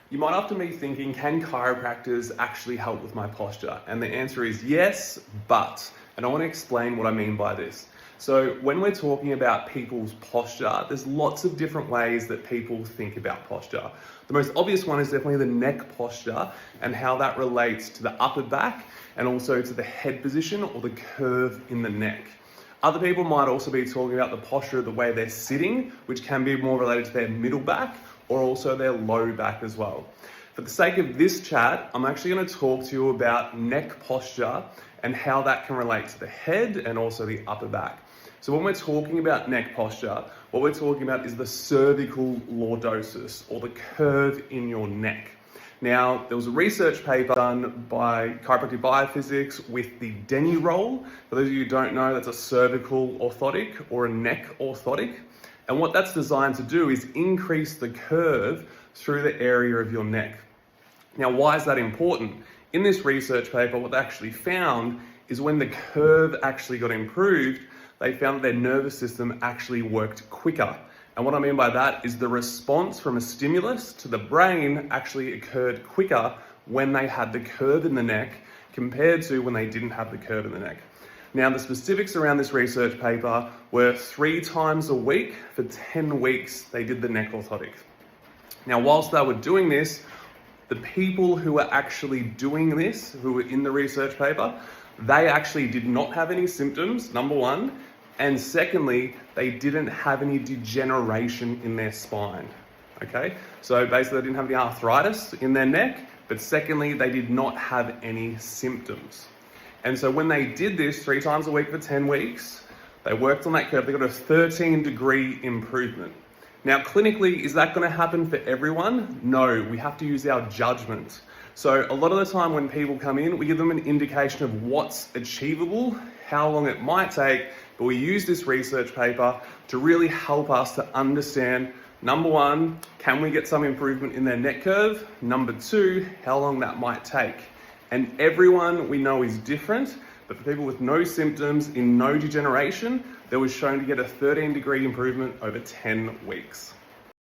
You might often be thinking, can chiropractors actually help with my posture? And the answer is yes, but, and I want to explain what I mean by this. So when we're talking about people's posture, there's lots of different ways that people think about posture. The most obvious one is definitely the neck posture and how that relates to the upper back and also to the head position or the curve in the neck. Other people might also be talking about the posture of the way they're sitting, which can be more related to their middle back or also their low back as well. For the sake of this chat, I'm actually going to talk to you about neck posture and how that can relate to the head and also the upper back. So when we're talking about neck posture, what we're talking about is the cervical lordosis or the curve in your neck. Now, there was a research paper done by Chiropractic Biophysics with the Denneroll. For those of you who don't know, that's a cervical orthotic or a neck orthotic. And what that's designed to do is increase the curve through the area of your neck. Now, why is that important? In this research paper, what they actually found is when the curve actually got improved, they found that their nervous system actually worked quicker. And what I mean by that is the response from a stimulus to the brain actually occurred quicker when they had the curve in the neck compared to when they didn't have the curve in the neck. Now, the specifics around this research paper were 3 times a week for 10 weeks, they did the neck orthotic. Now, whilst they were doing this, the people who were actually doing this, who were in the research paper, they actually did not have any symptoms, number one, and secondly, they didn't have any degeneration in their spine, okay? So basically they didn't have any arthritis in their neck, but secondly, they did not have any symptoms. And so when they did this 3 times a week for 10 weeks, they worked on that curve, they got a 13-degree improvement. Now, clinically, is that going to happen for everyone? No, we have to use our judgment. So a lot of the time when people come in, we give them an indication of what's achievable, how long it might take, but we use this research paper to really help us to understand, number one, can we get some improvement in their neck curve? Number two, how long that might take. And everyone we know is different, but for people with no symptoms, in no degeneration, they was shown to get a 13-degree improvement over 10 weeks.